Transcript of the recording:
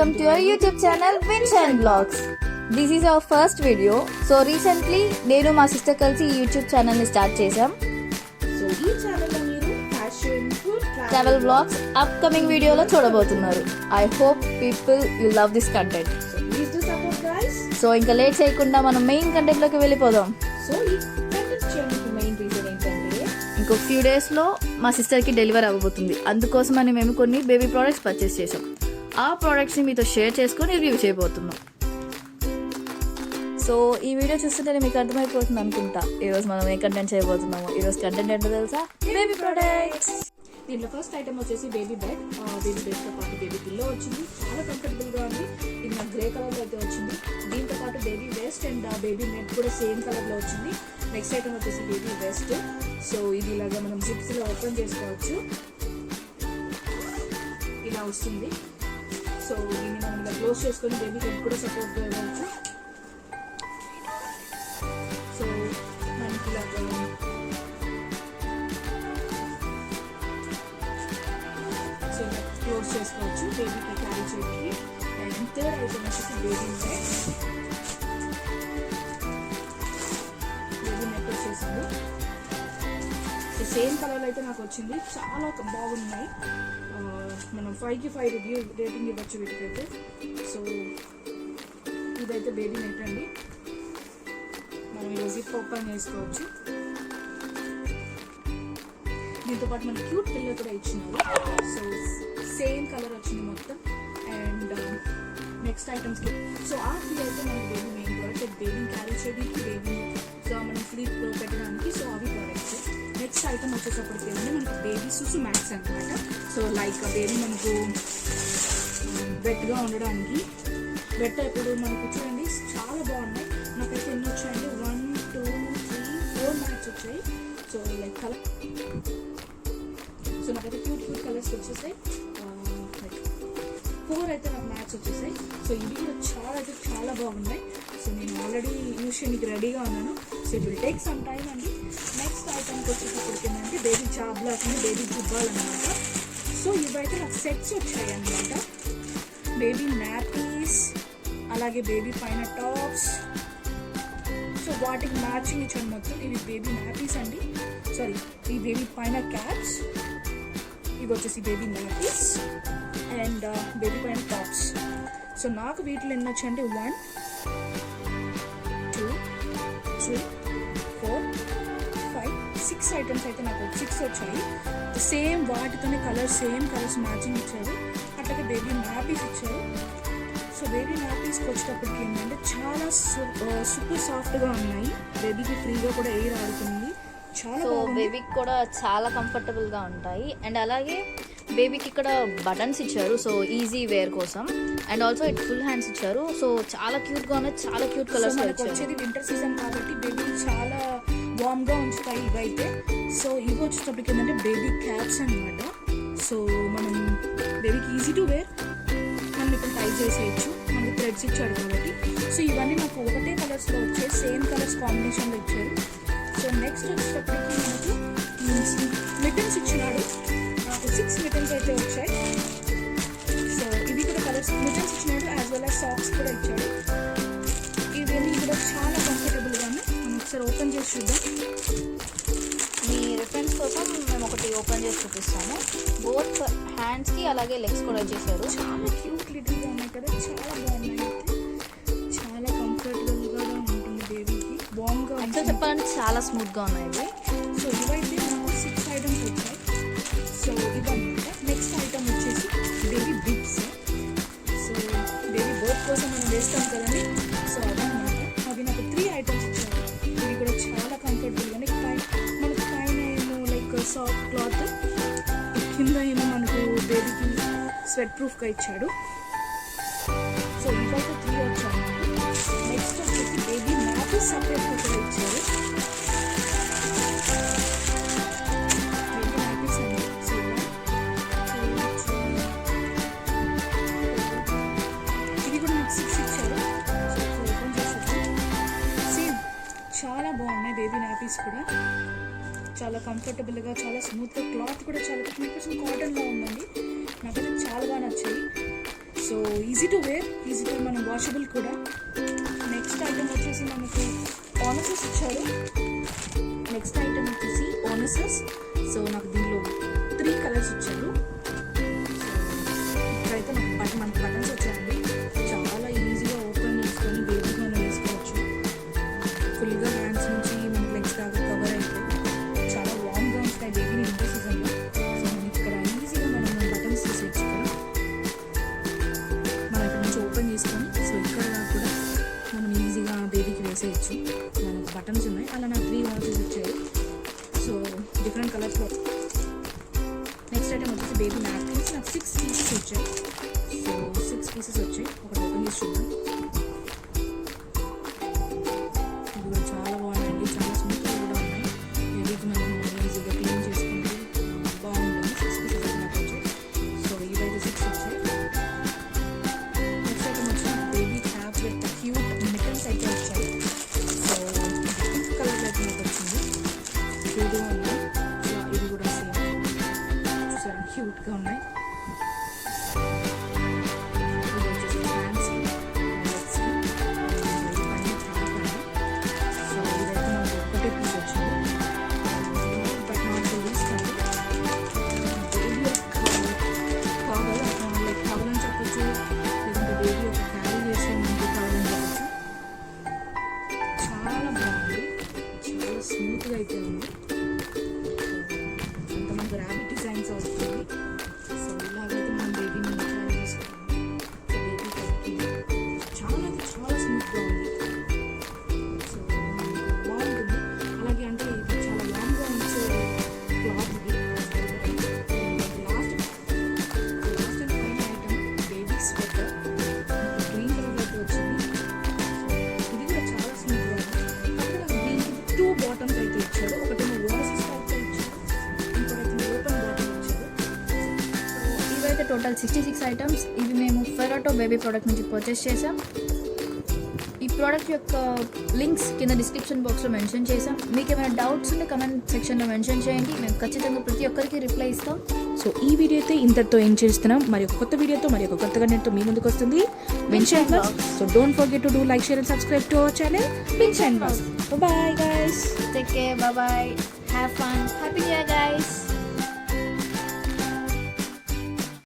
welcome to our YouTube channel Vince and Vlogs. This is our first video. So recently నేను మా sister కలిసి ఈ YouTube channel ని start చేసాం. So ఈ ఛానల్ లో మీరు fashion, food, travel vlogs upcoming వీడియోలో చూడబోతున్నారు. I hope people you love this content. So please do support guys. So ఇంకా లేట్ చేయకుండా మనం మెయిన్ కంటెంట్ లోకి వెళ్ళిపోదాం. సో ఈ కంటెంట్ చేయడానికి మెయిన్ రీజన్ ఏంటంటే ఇంకో ఫ్యూ డేస్ లో మా సిస్టర్ కి డెలివరీ అవ్వబోతుంది. అందుకోసమని మేము కొన్ని బేబీ ప్రొడక్ట్స్ పర్చేస్ చేసాం. ఆ ప్రొడక్ట్స్ ని మీతో షేర్ చేసుకొని రివ్యూ చేయబోతున్నాం. సో ఈ వీడియో చూస్తుంటే మీకు అర్థమైపోతుంది అనుకుంటా ఈరోజు మనం ఏ కంటెంట్ చేయబోతున్నాము. ఈరోజు కంటెంట్ ఏంటో తెలుసా? Baby products. దీంట్లో ఫస్ట్ ఐటమ్ వచ్చేసి బేబీ బెడ్. బేబీ బెడ్ తో పాటు బేబీ పిల్లో వచ్చింది, చాలా కంఫర్టబుల్ గా ఉంది. ఇది నాకు గ్రే కలర్ లో అయితే వచ్చింది. దీంతో పాటు baby west and baby net కూడా సేమ్ కలర్ లో వచ్చింది. నెక్స్ట్ ఐటమ్ వచ్చేసి బేబీ వెస్ట్. సో ఇది ఇలాగా మనం జిప్స్ లో ఓపెన్ చేసుకోవచ్చు, ఇలా వస్తుంది. సో దీన్ని మనం ఇలా క్లోజ్ చేసుకొని బేబీ హెడ్ కూడా సపోర్ట్ చేయవచ్చు. సో మనకి ఇలా క్లోజ్ చేసుకోవచ్చు బేబీకి క్యారీ చేయడానికి. అండ్ థర్డ్ ఐటమ్ వచ్చేసి బేబీ నెట్. బేబీ నెట్ వచ్చేసింది. సో సేమ్ కలర్ అయితే నాకు వచ్చింది, చాలా బాగున్నాయి. మనం 5కి 5 రివ్యూ రేటింగ్ ఇవ్వచ్చు వీటికైతే. సో ఇదైతే బేబీ నెట్ అండి. మనం ఇలా జిప్ ఓపెన్ చేసుకోవచ్చు. దీంతో పాటు మనకి క్యూట్ పిల్లో కూడా ఇచ్చినారు. సో సేమ్ కలర్ వచ్చింది మొత్తం. అండ్ నెక్స్ట్ ఐటమ్స్కి సో ఆ త్రీ అయితే మనకి baby main product. Baby carry చేయడానికి, బేబీ సో మనం స్లీప్ పెట్టడానికి, సో అవి ప్రోడక్ట్స్. నెక్స్ట్ ఐటమ్ వచ్చేటప్పటికి ఏంటంటే మనకి బేబీ సుసు మ్యాట్స్ అనమాట. సో లైక్ బేబీ మనకు వెట్గా ఉండడానికి వెట్ ఇప్పుడు మనకు చూడండి చాలా బాగున్నాయి. నాకైతే ఎన్ని వచ్చాయంటే 1, 2, 3, 4 మ్యాట్స్ వచ్చాయి. సో లైక్ కలర్, సో నాకైతే క్యూట్ కలర్స్ వచ్చేసాయి. లైక్ 4 అయితే నాకు మ్యాట్స్ వచ్చేసాయి. సో ఇవి కూడా చాలా బాగున్నాయి. సో నేను ఆల్రెడీ యూస్ చేయడానికి రెడీగా ఉన్నాను. So it will take some time అండి. నెక్స్ట్ ఐటమ్కి వచ్చేటప్పటికి ఏంటంటే బేబీ చాబ్లాస్ అని బేబీ జుబ్బాలు అనమాట. సో ఇవైతే నాకు సెట్స్ వచ్చాయి అనమాట. బేబీ నాపీస్, అలాగే బేబీ పైన టాప్స్. సో వాటికి మ్యాచింగ్ ఇచ్చాను మొత్తం. ఇవి బేబీ నాపీస్ అండి, సారీ ఈ బేబీ పైన క్యాప్స్. ఇవి వచ్చేసి బేబీ నాపీస్ అండ్ బేబీ పైన టాప్స్. సో నాకు వీటిలో ఎన్ని వచ్చాయంటే 1, 2, 3, 4, 5, 6 ఐటమ్స్ అయితే నాకు 6 వచ్చాయి. సేమ్ వాటితోనే సేమ్ కలర్స్ మ్యాచింగ్ ఇచ్చారు. అట్లాగే బేబీ నాపీస్ ఇచ్చారు. సో బేబీ నాపీస్కి వచ్చేటప్పటికి ఏంటంటే చాలా సూపర్ సాఫ్ట్గా ఉన్నాయి. బేబీకి ఫ్రీగా కూడా ఎయిర్ ఆడుతుంది. చాలా బేబీకి కూడా చాలా కంఫర్టబుల్ గా ఉంటాయి. అండ్ అలాగే బేబీకి ఇక్కడ బటన్స్ ఇచ్చారు, సో ఈజీ వేర్ కోసం. And also it full hands ఇచ్చారు. సో చాలా క్యూట్ గా ఉన్నాయి, చాలా క్యూట్ కలర్స్ వచ్చేది వింటర్ సీజన్ కాబట్టి బేబీ చాలా వార్మ్ గా ఉంచుతాయి ఇవైతే. సో ఇవి వచ్చేటప్పటికి ఏంటంటే బేబీ క్యాప్స్ అనమాట. సో మనం బేబీకి ఈజీ టు వేర్, మనం ఇప్పుడు టై చేసేయచ్చు. మనకి థ్రెడ్స్ ఇచ్చాడు కాబట్టి. సో ఇవన్నీ నాకు ఒకటే కలర్స్లో వచ్చాయి, సేమ్ కలర్స్ కాంబినేషన్లో ఇచ్చారు. సో నెక్స్ట్ వచ్చేటప్పటికి మనకు మిటన్స్ ఇచ్చినాడు. నాకు 6 మిటన్స్ అయితే వచ్చాయి. సో ఇవి కూడా కలర్స్ మిటన్స్ ఇచ్చినాడు, యాజ్ వెల్ యాజ్ సాక్స్ కూడా ఇచ్చాడు. ఇవన్నీ కూడా చాలా కంఫర్టబుల్గానే. మనం ఒకసారి ఓపెన్ చేసి చూద్దాం. మీ రిఫరెన్స్ కోసం మేము ఒకటి ఓపెన్ చేసి చూపిస్తాము. బోత్ హ్యాండ్స్ కి అలాగే లెగ్స్ కూడా చేశారు. చాలా క్యూట్ లిటిల్గా ఉన్నాయి కదా, చాలా బాగున్నాయి. చాలా కంఫర్టబుల్గా ఉంటుంది బేబీకి, బాగుంగా ఇంకా చెప్పాలంటే చాలా స్మూత్ గా ఉన్నాయి ఇవి. సో ఇవైతే నాకు 6 ఐటమ్స్ వచ్చాయి. సో ఇవన్నమాట. నెక్స్ట్ ఐటమ్ వచ్చేసి baby bibs. So baby birth కోసం మనం వేస్తాం కదండి. సో అదనమాట. అవి నాకు 3 ఐటమ్స్ ఇచ్చారు. ఇవి కూడా చాలా కంఫర్టబుల్గా. మనకు పైన ఏమో లైక్ సాఫ్ట్ క్లాత్, కింద ఏమో మనకు బేబీకి స్వెట్ ప్రూఫ్గా ఇచ్చాడు. సో ఇవైతే 3 వచ్చాయి. నెక్స్ట్ వచ్చేసి బేబీ నాపీస్ సపరేట్గా కూడా ఇచ్చారు. బేబీ నాపీస్ అండి. సో 1, 2, 3, ఇది కూడా నాకు 6 ఇచ్చారు. సో ఓపెన్ చేసేది సేమ్ చాలా బాగున్నాయి. బేబీ నాపీస్ కూడా చాలా కంఫర్టబుల్గా, చాలా స్మూత్గా, క్లాత్ కూడా చాలా 100% కాటన్లో ఉందండి. నాకైతే చాలా బాగా నచ్చాయి. So so easy to wear, easy to మనం వాషబుల్ కూడా. నెక్స్ట్ ఐటమ్ వచ్చేసి మనకి ఆనసెస్ ఇచ్చారు. నెక్స్ట్ ఐటమ్ వచ్చేసి ఆనసెస్. సో నాకు దీనిలో 3 కలర్స్ ఇచ్చారు. సో ఇక్కడైతే మనకి బటన్స్ వచ్చాయండి. చాలా ఈజీగా ఓపెన్ చేసుకొని బేబీకి మనం వేసుకోవచ్చు. ఫుల్గా హ్యాండ్స్ నుంచి మన లెగ్స్ దాకా కవర్ అయిపోయి చాలా వామ్గా ఉంటాయి బేబీని వింటర్ సీజన్లో. సో మనం ఇక్కడ ఈజీగా మనం బటన్స్ తీసేయచ్చు. మనం ఇక్కడ నుంచి ఓపెన్ చేసుకొని సో ఇక్కడ కూడా మనం ఈజీగా బేబీకి వేసేయచ్చు. మనకు బటన్స్ ఉన్నాయి. అలా నాకు 3 వాచెస్ వచ్చాయి. సో డిఫరెంట్ కలర్స్లో. నెక్స్ట్ ఐటమ్ వచ్చేసి బేబీ నాప్కిన్స్. నాకు 6 పీసెస్ వచ్చాయి. సో 6 పీసెస్ వచ్చాయి. ఒకటి ఓపెన్ చేసి చూద్దాం. ఇది కూడా చాలా బాగున్నాయండి. చాలా స్మూత్గా కూడా ఉన్నాయి. బేబీకి మనం ఈజీగా క్లీన్ చేసుకుంటే బాగుంటుంది. 6 పీసెస్ అయితే నాకు వచ్చాయి. సో ఇవైతే 6 వచ్చాయి. నెక్స్ట్ ఐటమ్ వచ్చి baby cap with cute mittens అయితే వచ్చాయి. సో పింక్ కలర్ అయితే నాకు వచ్చింది. క్యూట్గా ఉన్నాయి. ఇది కూడా సేమ్ చూసారా, క్యూట్గా ఉన్నాయి. ఇది వచ్చేసి హ్యాండ్స్కి, లెగ్స్కి, పైన క్యాప్ ఉంది. సో ఇదైతే నాకు ఒకటే పీస్ వచ్చింది. బట్ నాకు తీసుకుంటే బేబీ కావాలని చెప్పచ్చు, లేదంటే బేబీ ఒక క్యారీ చేసే మనకి కావాలని చెప్పచ్చు. చాలా బాగుంది. చాలా స్మూత్గా అయితే ఉంది. కొంతమంది ర్యాబిట్ డిజైన్స్ వస్తుంది. సో ఇలాగైతే మనం బేబీని క్యారీ చేసుకుంటాం. సో బేబీ చాలా అంటే చాలా స్మూత్గా ఉంది. సో బాగుంటుంది. అలాగే అంటే ఇది చాలా లాంగ్గా ఉంచే క్లాత్ ఇది. Last and final item baby sweater. Green colour అయితే వచ్చింది. సో ఇది కూడా చాలా స్మూత్గా ఉంది. కాకపోతే నాకు దీనికి 2 బాటమ్స్ అయితే ఇచ్చారు. ఒకటేమో వారసెస్ టైప్తో ఇచ్చారు, ఇంకోటైతే ఓపెన్ బాటమ్ ఇచ్చారు. సో ఇవైతే టోటల్ 66 ఐటమ్స్. ఇవి మేము ఫెరాటో బేబీ ప్రోడక్ట్ నుంచి పర్చేస్ చేసాం. ఈ ప్రోడక్ట్ యొక్క లింక్స్ కింద డిస్క్రిప్షన్ బాక్స్లో మెన్షన్ చేసాం. మీకు ఏమైనా డౌట్స్ ఉంటే కమెంట్ సెక్షన్లో మెన్షన్ చేయండి. మేము ఖచ్చితంగా ప్రతి ఒక్కరికి రిప్లై ఇస్తాం. సో ఈ వీడియో అయితే ఇంతటితో ఏం చేస్తున్నాం. మరి ఒక కొత్త వీడియోతో మరి ఒక కొత్త కంటెంట్తో మీ ముందుకు వస్తుంది mention blogs. So don't forget to do like, share and subscribe to our channel mention blogs. Bye guys. Take care. Bye bye. Have fun. Happy New Year, guys.